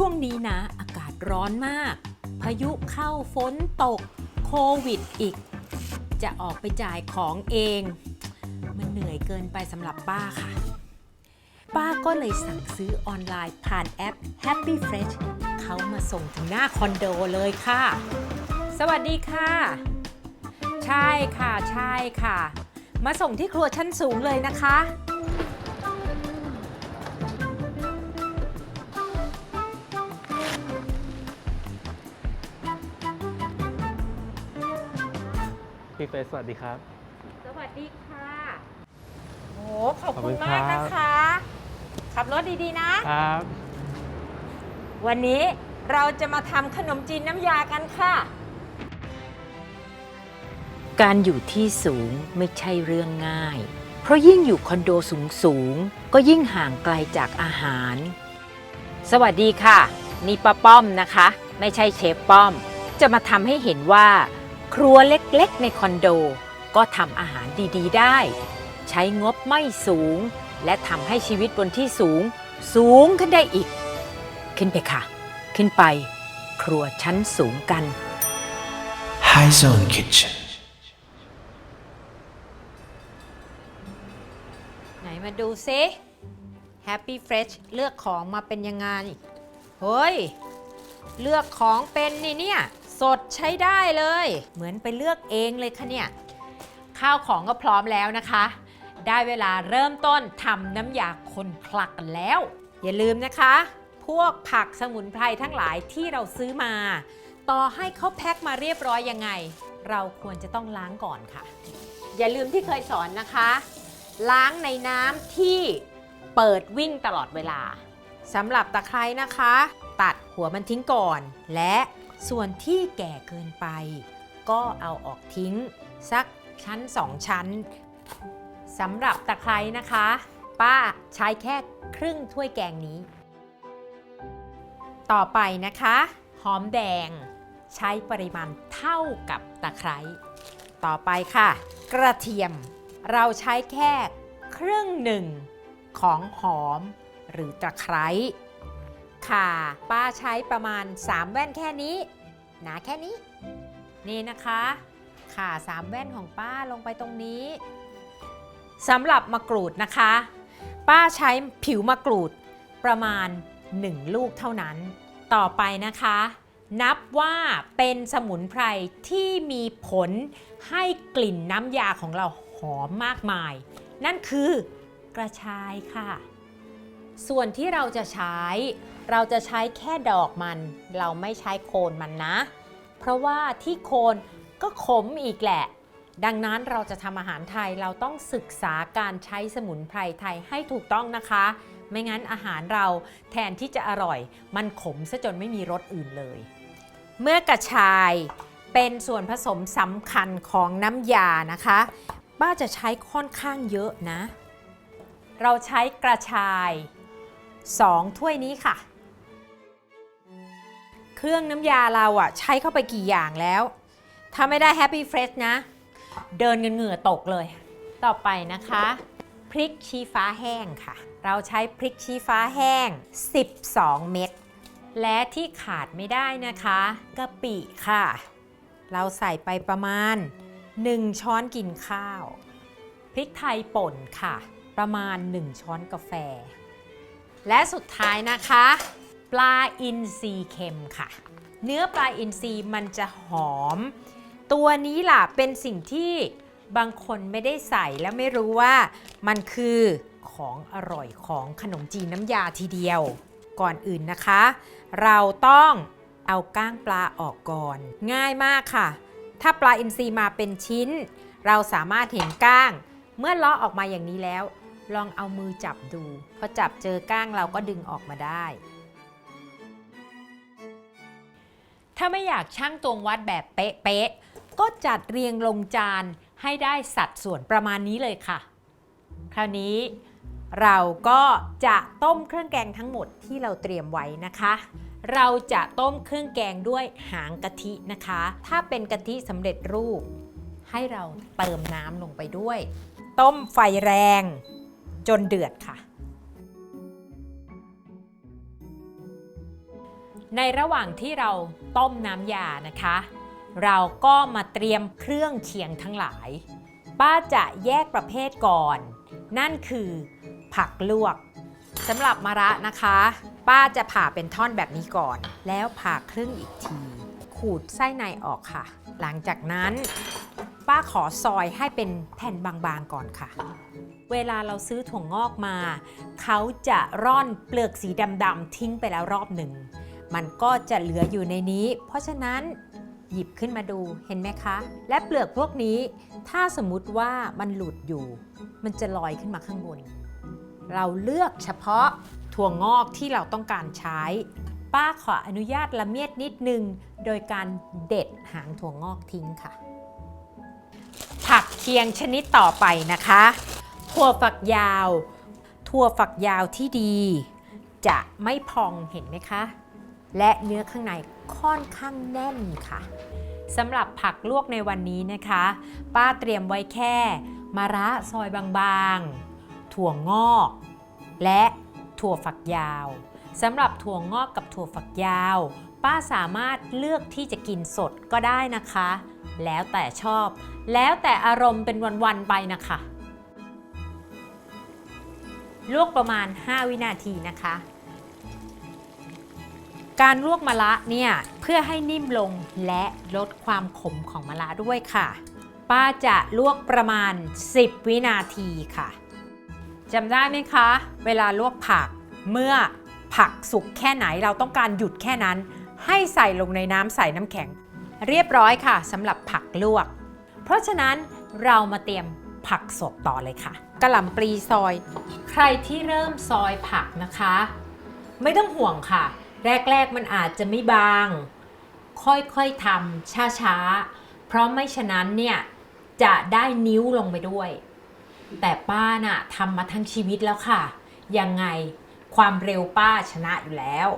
ช่วงนี้นะอากาศร้อนมากพายุเข้าฝนตกโควิดอีกจะออกไปจ่ายของเองมันเหนื่อยเกินไปสำหรับป้าค่ะป้าก็เลยสั่งซื้อออนไลน์ผ่านแอป Happy Fresh เขามาส่งถึงหน้าคอนโดเลยค่ะสวัสดีค่ะใช่ค่ะมาส่งที่ครัวชั้นสูงเลยนะคะพี่เฟสสวัสดีครับสวัสดีค่ะโอ้ขอบคุณมากนะคะขับรถดีๆนะครับวันนี้เราจะมาทำขนมจีนน้ำยากันค่ะการอยู่ที่สูงไม่ใช่เรื่องง่ายเพราะยิ่งอยู่คอนโดสูงก็ยิ่งห่างไกลจากอาหารสวัสดีค่ะนี่ป้าป้อมนะคะไม่ใช่เชฟป้อมจะมาทำให้เห็นว่าครัวเล็กๆในคอนโดก็ทำอาหารดีๆได้ใช้งบไม่สูงและทำให้ชีวิตบนที่สูงขึ้นได้อีกขึ้นไปค่ะขึ้นไปครัวชั้นสูงกัน High Zone Kitchen ไหนมาดูซิ Happy Fresh เลือกของมาเป็นยังไงเฮ้ยเลือกของเป็นนี่เนี่ยสดใช้ได้เลยเหมือนไปเลือกเองเลยค่ะเนี่ยข้าวของก็พร้อมแล้วนะคะได้เวลาเริ่มต้นทำน้ำยาคนคลักกันแล้วอย่าลืมนะคะพวกผักสมุนไพรทั้งหลายที่เราซื้อมาต่อให้เขาแพ็คมาเรียบร้อยยังไงเราควรจะต้องล้างก่อนค่ะอย่าลืมที่เคยสอนนะคะล้างในน้ำที่เปิดวิ่งตลอดเวลาสำหรับตะไคร้นะคะตัดหัวมันทิ้งก่อนและส่วนที่แก่เกินไปก็เอาออกทิ้งสักชั้น2 ชั้นสำหรับตะไคร้นะคะป้าใช้แค่ครึ่งถ้วยแกงนี้ต่อไปนะคะหอมแดงใช้ปริมาณเท่ากับตะไคร้ต่อไปค่ะกระเทียมเราใช้แค่ครึ่งหนึ่งของหอมหรือตะไคร้ข่าป้าใช้ประมาณ3 แว่นแค่นี้หนาแค่นี้นี่นะคะข่า3 แว่นของป้าลงไปตรงนี้สำหรับมะกรูดนะคะป้าใช้ผิวมะกรูดประมาณ1 ลูกเท่านั้นต่อไปนะคะนับว่าเป็นสมุนไพรที่มีผลให้กลิ่นน้ำยาของเราหอมมากมายนั่นคือกระชายค่ะส่วนที่เราจะใช้แค่ดอกมันเราไม่ใช้โคนมันนะเพราะว่าที่โคนก็ขมอีกแหละดังนั้นเราจะทำอาหารไทยเราต้องศึกษาการใช้สมุนไพรไทยให้ถูกต้องนะคะไม่งั้นอาหารเราแทนที่จะอร่อยมันขมซะจนไม่มีรสอื่นเลยเมื่อกระชายเป็นส่วนผสมสำคัญของน้ำยานะคะป้าจะใช้ค่อนข้างเยอะนะเราใช้กระชาย2 ถ้วยนี้ค่ะเครื่องน้ำยาเราใช้เข้าไปกี่อย่างแล้วถ้าไม่ได้ Happy Fresh นะเดินเหงื่อตกเลยต่อไปนะคะพริกชี้ฟ้าแห้งค่ะเราใช้พริกชี้ฟ้าแห้ง12 เม็ดและที่ขาดไม่ได้นะคะกะปิค่ะเราใส่ไปประมาณ1 ช้อนกินข้าวพริกไทยป่นค่ะประมาณ1 ช้อนกาแฟและสุดท้ายนะคะปลาอินทรีเค็มค่ะเนื้อปลาอินทรีมันจะหอมตัวนี้ล่ะเป็นสิ่งที่บางคนไม่ได้ใส่และไม่รู้ว่ามันคือของอร่อยของขนมจีนน้ำยาทีเดียวก่อนอื่นนะคะเราต้องเอาก้างปลาออกก่อนง่ายมากค่ะถ้าปลาอินทรีมาเป็นชิ้นเราสามารถเห็นก้างเมื่อเลาะออกมาอย่างนี้แล้วลองเอามือจับดูพอจับเจอก้างเราก็ดึงออกมาได้ถ้าไม่อยากชั่งตวงวัดแบบเป๊ะๆก็จัดเรียงลงจานให้ได้สัดส่วนประมาณนี้เลยค่ะคราวนี้เราก็จะต้มเครื่องแกงทั้งหมดที่เราเตรียมไว้นะคะเราจะต้มเครื่องแกงด้วยหางกะทินะคะถ้าเป็นกะทิสำเร็จรูปให้เราเติมน้ำลงไปด้วยต้มไฟแรงจนเดือดค่ะ ในระหว่างที่เราต้มน้ำยานะคะ เราก็มาเตรียมเครื่องเคียงทั้งหลาย ป้าจะแยกประเภทก่อน นั่นคือผักลวกสำหรับมะระนะคะ ป้าจะผ่าเป็นท่อนแบบนี้ก่อน แล้วผ่าครึ่งอีกที ขูดไส้ในออกค่ะ หลังจากนั้นป้าขอซอยให้เป็นแผ่นบางๆก่อนค่ะ เวลาเราซื้อถั่วงอกมา เขาจะร่อนเปลือกสีดำๆทิ้งไปแล้วรอบหนึ่ง มันก็จะเหลืออยู่ในนี้ เพราะฉะนั้นหยิบขึ้นมาดูเห็นไหมคะ และเปลือกพวกนี้ถ้าสมมุติว่ามันหลุดอยู่ มันจะลอยขึ้นมาข้างบน เราเลือกเฉพาะถั่วงอกที่เราต้องการใช้ ป้าขออนุญาตละเมียดนิดนึงโดยการเด็ดหางถั่วงอกทิ้งค่ะ ผักเคียงชนิดต่อไปนะคะ ถั่วฝักยาว ถั่วฝักยาวที่ดี จะไม่พองเห็นไหมคะ และเนื้อข้างในค่อนข้างแน่นค่ะสำหรับผักลวกในวันนี้นะคะ ป้าเตรียมไว้แค่มะระซอยบางๆถั่วงอกและถั่วฝักยาวสำหรับถั่วงอกกับถั่วฝักยาวป้าสามารถเลือกที่จะกินสดก็ได้นะคะ แล้วแต่ชอบแล้วแต่อารมณ์เป็นวันๆไปนะคะลวกประมาณ5 วินาทีนะคะการลวกมะระเนี่ยเพื่อให้นิ่มลงและลดความขมของมะระด้วยค่ะป้าจะลวกประมาณ10 วินาทีค่ะจำได้ไหมคะเวลาลวกผักเมื่อผักสุกแค่ไหนเราต้องการหยุดแค่นั้นให้ใส่ลงในน้ำใส่น้ำแข็งเรียบร้อยค่ะสำหรับผักลวกเพราะฉะนั้นเรามาเตรียมผักสดต่อเลยค่ะกะหล่ำปลีซอยใครที่เริ่มซอยผักนะคะไม่ต้องห่วงค่ะแรกๆมันอาจจะไม่บางค่อยๆทำช้าๆเพราะไม่ฉะนั้นเนี่ยจะได้นิ้วลงไปด้วยแต่ป้าน่ะทำมาทั้งชีวิตแล้วค่ะยังไงความเร็วป้าชนะอยู่แล้ว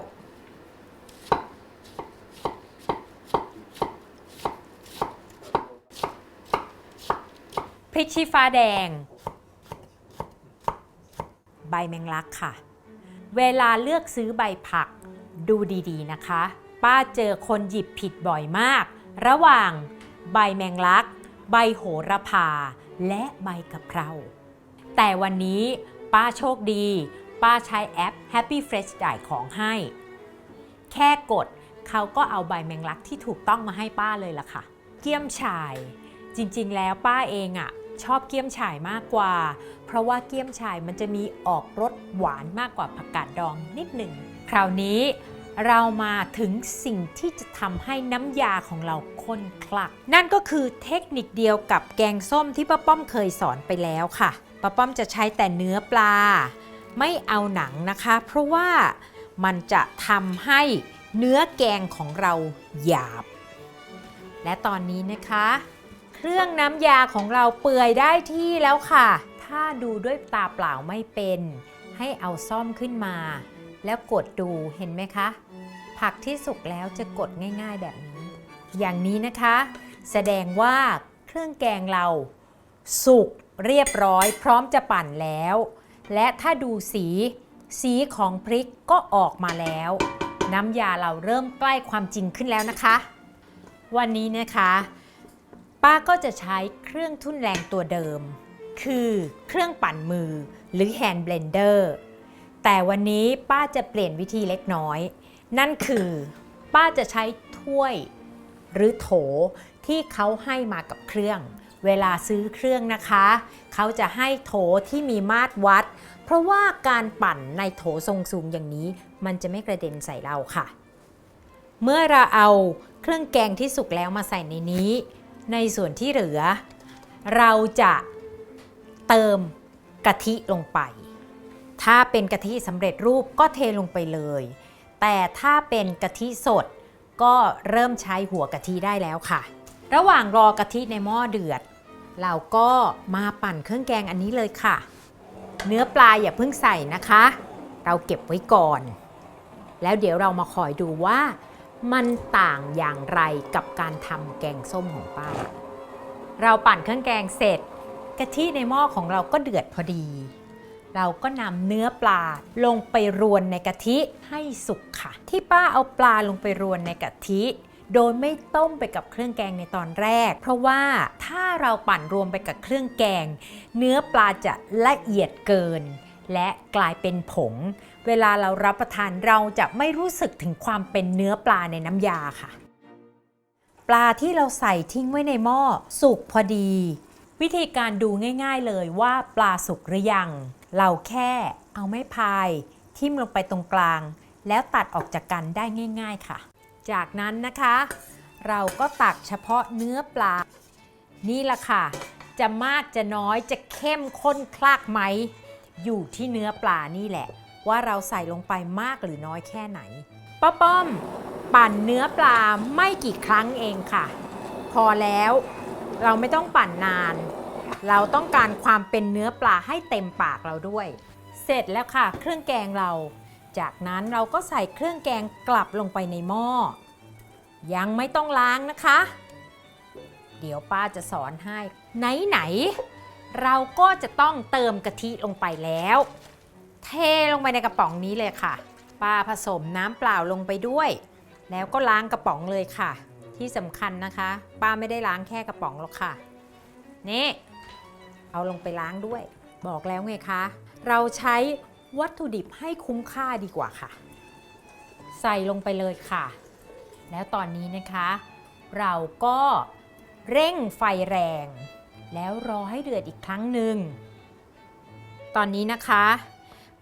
พริกชี้ฟ้าแดงใบแมงลักค่ะเวลาเลือกซื้อใบผักดูดีๆนะคะป้าเจอคนหยิบผิดบ่อยมากระหว่างใบแมงลักใบโหระพาและใบกะเพราแต่วันนี้ป้าโชคดีป้าใช้แอป Happy Fresh จ่ายของให้แค่กดเขาก็เอาใบแมงลักที่ถูกต้องมาให้ป้าเลยล่ะค่ะเกี๊ยมฉ่ายจริงๆแล้วป้าเองชอบเกี๊ยมฉ่ายมากกว่าเพราะว่าเกี๊ยมฉ่ายมันจะมีออกรสหวานมากกว่าผักกาดดองนิดหนึ่งคราวนี้เรามาถึงสิ่งที่จะทำให้น้ำยาของเราข้นคลักนั่นก็คือเทคนิคเดียวกับแกงส้มที่ป้าป้อมเคยสอนไปแล้วค่ะป้าป้อมจะใช้แต่เนื้อปลาไม่เอาหนังนะคะเพราะว่ามันจะทำให้เนื้อแกงของเราหยาบและตอนนี้นะคะเครื่องน้ำยาของเราเปื่อยได้ที่แล้วค่ะถ้าดูด้วยตาเปล่าไม่เป็นให้เอาซ่อมขึ้นมาแล้วกดดูเห็นไหมคะผักที่สุกแล้วจะกดง่ายๆแบบนี้อย่างนี้นะคะแสดงว่าเครื่องแกงเราสุกเรียบร้อยพร้อมจะปั่นแล้วและถ้าดูสีของพริกก็ออกมาแล้วน้ำยาเราเริ่มใกล้ความจริงขึ้นแล้วนะคะวันนี้นะคะป้าก็จะใช้เครื่องทุ่นแรงตัวเดิมคือเครื่องปั่นมือหรือแฮนด์เบลนเดอร์แต่วันนี้ป้าจะเปลี่ยนวิธีเล็กน้อยนั่นคือป้าจะใช้ถ้วยหรือโถที่เขาให้มากับเครื่องเวลาซื้อเครื่องนะคะเขาจะให้โถที่มีมาตรวัดเพราะว่าการปั่นในโถทรงสูงอย่างนี้มันจะไม่กระเด็นใส่เราค่ะเมื่อเราเอาเครื่องแกงที่สุกแล้วมาใส่ในนี้ในส่วนที่เหลือเราจะเติมกะทิลงไปถ้าเป็นกะทิสำเร็จรูปก็เทลงไปเลยแต่ถ้าเป็นกะทิสดก็เริ่มใช้หัวกะทิได้แล้วค่ะระหว่างรอกะทิในหม้อเดือดเราก็มาปั่นเครื่องแกงอันนี้เลยค่ะเนื้อปลาอย่าเพิ่งใส่นะคะเราเก็บไว้ก่อนแล้วเดี๋ยวเรามาคอยดูว่ามันต่างอย่างไรกับการทำแกงส้มของป้าเราปั่นเครื่องแกงเสร็จกะทิในหม้อของเราก็เดือดพอดี เราก็นำเนื้อปลาลงไปรวนในกะทิให้สุกค่ะที่ป้าเอาปลาลงไปรวนในกะทิโดยไม่ต้มไปกับเครื่องแกงในตอนแรกเพราะว่าถ้าเราปั่นรวมไปกับเครื่องแกงเนื้อปลาจะละเอียดเกินและกลายเป็นผงเวลาเรารับประทานเราจะไม่รู้สึกถึงความเป็นเนื้อปลาในน้ำยาค่ะปลาที่เราใส่ทิ้งไว้ในหม้อสุกพอดีวิธีการดูง่ายๆเลยว่าปลาสุกหรือยังเราแค่เอาไม้พายทิ่มลงไปตรงกลางแล้วตัดออกจากกันได้ง่ายๆค่ะจากนั้นนะคะเราก็ตักเฉพาะเนื้อปลานี่แหละค่ะจะมากจะน้อยจะเข้มข้นคลากไหมอยู่ที่เนื้อปลานี่แหละว่าเราใส่ลงไปมากหรือน้อยแค่ไหนป้าป้อมปั่นเนื้อปลาไม่กี่ครั้งเองค่ะพอแล้วเราไม่ต้องปั่นนานเราต้องการความเป็นเนื้อปลาให้เต็มปากเราด้วยเสร็จแล้วค่ะเครื่องแกงเราจากนั้นเราก็ใส่เครื่องแกงกลับลงไปในหม้อยังไม่ต้องล้างนะคะเดี๋ยวป้าจะสอนให้ไหนเราก็จะต้องเติมกะทิลงไปแล้วเทลงไปในกระป๋องนี้เลยค่ะป้าผสมน้ำเปล่าลงไปด้วยแล้วก็ล้างกระป๋องเลยค่ะที่สำคัญนะคะป้าไม่ได้ล้างแค่กระป๋องหรอกค่ะนี่เอาลงไปล้างด้วยบอกแล้วไงคะเราใช้วัตถุดิบให้คุ้มค่าดีกว่าค่ะใส่ลงไปเลยค่ะแล้วตอนนี้นะคะเราก็เร่งไฟแรงแล้วรอให้เดือดอีกครั้งหนึ่งตอนนี้นะคะ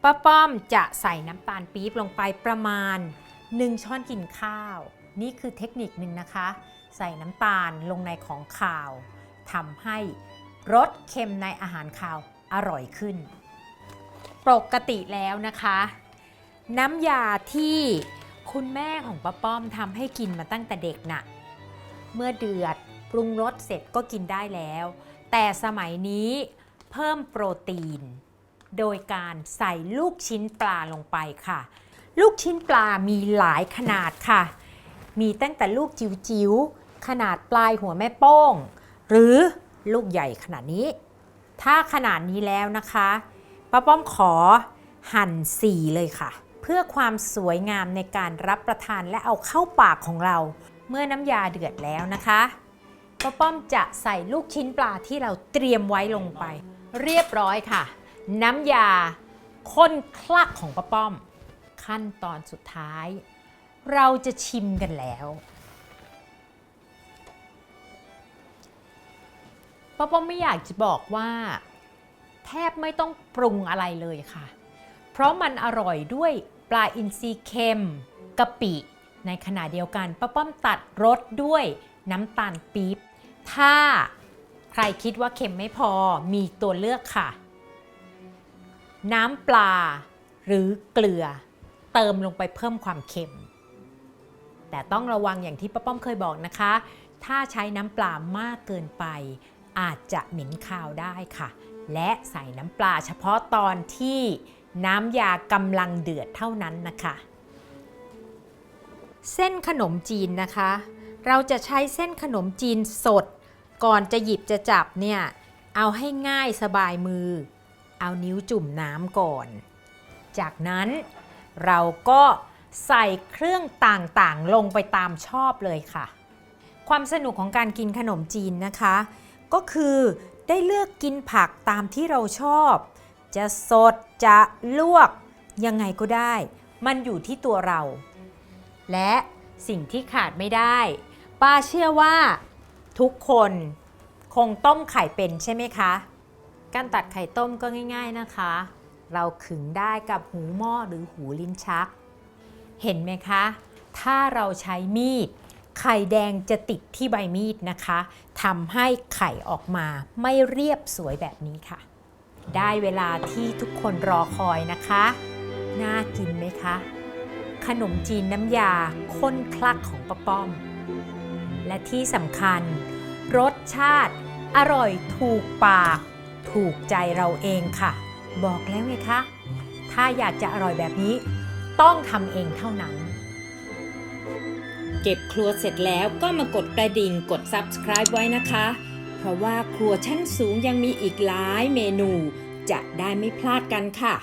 ป้าป้อมจะใส่น้ำตาลปี๊บลงไปประมาณ1 ช้อนกินข้าวนี่คือเทคนิคหนึ่งนะคะใส่น้ำตาลลงในของคาวทำให้รสเค็มในอาหารคาวอร่อยขึ้นปกติแล้วนะคะน้ำยาที่คุณแม่ของป้าป้อมทำให้กินมาตั้งแต่เด็กน่ะเมื่อเดือดปรุงรสเสร็จก็กินได้แล้วแต่สมัยนี้เพิ่มโปรตีนโดยการใส่ลูกชิ้นปลาลงไปค่ะลูกชิ้นปลามีหลายขนาดค่ะมีตั้งแต่ลูกจิ๋วๆขนาดปลายหัวแม่โป้งหรือลูกใหญ่ขนาดนี้ถ้าขนาดนี้แล้วนะคะป้าป้อมขอหั่น4เลยค่ะเพื่อความสวยงามในการรับประทานและเอาเข้าปากของเราเมื่อน้ำยาเดือดแล้วนะคะป้าป้อมจะใส่ลูกชิ้นปลาที่เราเตรียมไว้ลงไปเรียบร้อยค่ะน้ำยาข้นคลักของป้าป้อมขั้นตอนสุดท้ายเราจะชิมกันแล้วป้าป้อมไม่อยากจะบอกว่าแทบไม่ต้องปรุงอะไรเลยค่ะเพราะมันอร่อยด้วยปลาอินทรีเค็มกะปิในขณะเดียวกันป้าป้อมตัดรสด้วยน้ำตาลปี๊บถ้าใครคิดว่าเค็มไม่พอมีตัวเลือกค่ะน้ำปลาหรือเกลือเติมลงไปเพิ่มความเค็มแต่ต้องระวังอย่างที่ป้าป้อมเคยบอกนะคะถ้าใช้น้ำปลามากเกินไปอาจจะเหม็นคาวได้ค่ะและใส่น้ำปลาเฉพาะตอนที่น้ำยากำลังเดือดเท่านั้นนะคะเส้นขนมจีนนะคะเราจะใช้เส้นขนมจีนสดก่อนจะหยิบจะจับเนี่ยเอาให้ง่ายสบายมือเอานิ้วจุ่มน้ำก่อนจากนั้นเราก็ใส่เครื่องต่างๆลงไปตามชอบเลยค่ะความสนุกของการกินขนมจีนนะคะก็คือได้เลือกกินผักตามที่เราชอบจะสดจะลวกยังไงก็ได้มันอยู่ที่ตัวเราและสิ่งที่ขาดไม่ได้ป้าเชื่อว่าทุกคนคงต้มไข่เป็นใช่ไหมคะการตัดไข่ต้มก็ง่ายๆนะคะเราขึงได้กับหูหม้อหรือหูลิ้นชักเห็นไหมคะถ้าเราใช้มีดไข่แดงจะติดที่ใบมีดนะคะทำให้ไข่ออกมาไม่เรียบสวยแบบนี้ค่ะได้เวลาที่ทุกคนรอคอยนะคะน่ากินไหมคะขนมจีนน้ำยาข้นคลักของป้าป้อมและที่สำคัญรสชาติอร่อยถูกปากถูกใจเราเองค่ะบอกแล้วไงคะถ้าอยากจะอร่อยแบบนี้ต้องทำเองเท่านั้นเก็บครัวเสร็จแล้วก็มากดกระดิ่งกด Subscribe ไว้นะคะเพราะว่าครัวชั้นสูงยังมีอีกหลายเมนู จะได้ไม่พลาดกันค่ะ